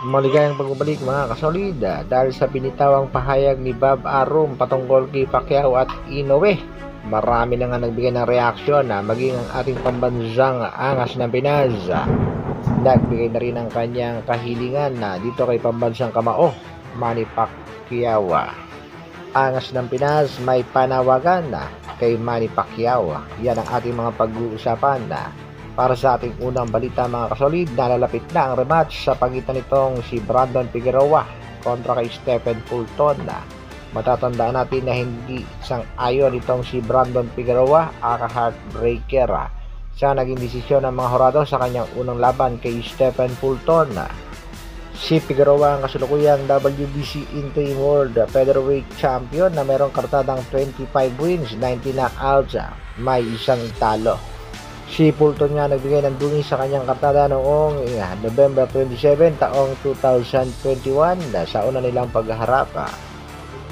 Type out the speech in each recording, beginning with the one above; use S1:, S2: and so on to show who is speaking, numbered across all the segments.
S1: Maligayang pagbabalik mga kasolida dahil sa binitawang pahayag ni Bob Arum patungkol kay Pacquiao at Inoue. Marami na nga nagbigay ng reaksyon na maging ang ating pambansang angas ng Pinas. Nagbigay na rin ang kanyang kahilingan na dito kay pambansang kamao, Manny Pacquiao. Angas ng Pinas may panawagan na kay Manny Pacquiao. Yan ang ating mga pag-uusapan na para sa ating unang balita mga kasolid. Nalalapit na ang rematch sa pagitan nitong si Brandon Figueroa kontra kay Stephen Fulton. Matatandaan natin na hindi sang-ayon itong si Brandon Figueroa, heartbreaker sa naging desisyon ng mga hurado sa kanyang unang laban kay Stephen Fulton. Si Figueroa ang kasulukuyang WBC Interim World Featherweight Champion na merong kartadang 25 wins, 19 knockouts, may isang talo. Si Fulton nga nagbigay ng dungis sa kanyang kartada noong November 27 taong 2021 sa una nilang pagharap.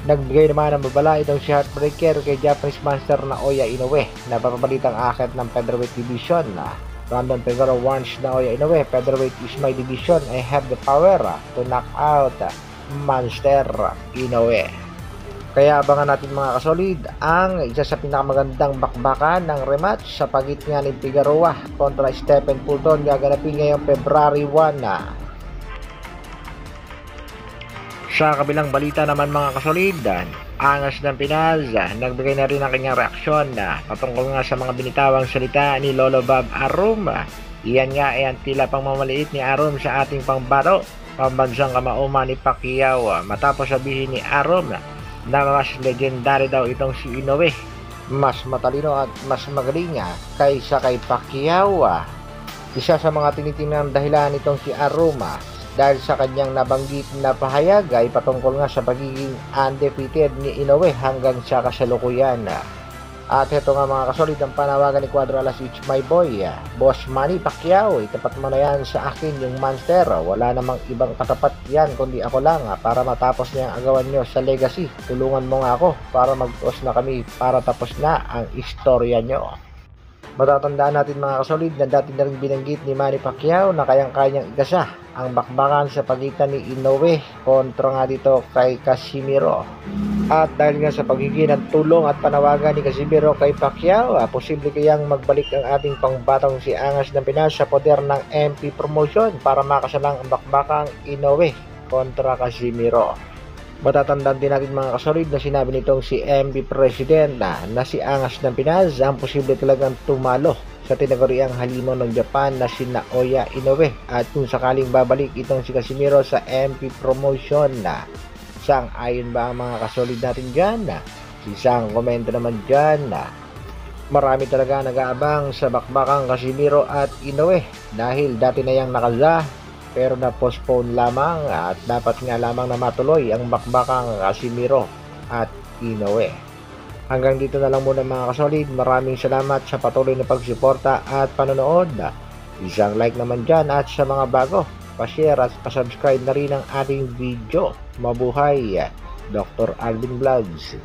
S1: Nagbigay naman ng babala itong si heartbreaker kay Japanese Monster Naoya Inoue na papabalitang akit ng featherweight division. Brandon Figueroa warns Naoya Inoue, "Featherweight is my division. I have the power to knock out Monster Inoue." Kaya abangan natin mga kasolid ang isa sa pinakamagandang bakbakan ng rematch sa pagitan ni Figueroa kontra Stephen Fulton, gaganapin ngayong February 1. Sa kabilang balita naman mga kasolid, angas ng Pinas nagbigay na rin ang kanyang reaksyon patungkol nga sa mga binitawang salita ni Lolo Bob Arum. Iyan nga ay ang tila pangmamaliit ni Arum sa ating pambato, pambansang kamao Manny Pacquiao, matapos sabihin ni Arum na mas legendary daw itong si Inoue, mas matalino at mas magaling kaysa kay Pacquiao. Isa sa mga tinitingnan dahilan nitong si Arum dahil sa kanyang nabanggit na pahayag ay patungkol nga sa pagiging undefeated ni Inoue hanggang sa kasalukuyan. At ito nga mga kasolid ang panawagan ni Cuadro Alas, "It's my boy, Boss Manny Pacquiao, itapat mo na yan sa akin yung monster. Wala namang ibang katapat yan kundi ako lang para matapos niya ang agawan nyo sa legacy. Tulungan mo nga ako para mag-cross na kami para tapos na ang istorya nyo." Matatandaan natin mga kasolid na dati na rin binanggit ni Manny Pacquiao na kayang-kayang igasa ang bakbakan sa pagitan ni Inoue kontra nga dito kay Casimiro. At dahil nga sa pagiging ng tulong at panawagan ni Casimiro kay Pacquiao, posible kayang magbalik ang ating pangbatang si Angas ng Pinas sa poder ng MP promotion para makasalang ang bakbakang Inoue kontra Casimiro. Matatandaan din natin mga kasolid na sinabi nitong si MP President na si Angas ng Pinas ang posible talagang tumalo sa tinaguriang halimo ng Japan na si Naoya Inoue, at kung sakaling babalik itong si Casimiro sa MP promotion sang-ayon ba ang mga kasolid natin dyan? Isang komento naman dyan. Marami talaga nag-aabang sa bakbakang Casimiro at Inoue dahil dati na yang nakaza pero na-postpone lamang at dapat nga lamang na matuloy ang bakbakang Casimiro at Inoue. Hanggang dito na lang muna mga kasolid. Maraming salamat sa patuloy na pagsuporta at panonood. Isang like naman dyan, at sa mga bago, pa-share at pa-subscribe na rin ang ating video. Mabuhay, Dr. Alvin Vlogs.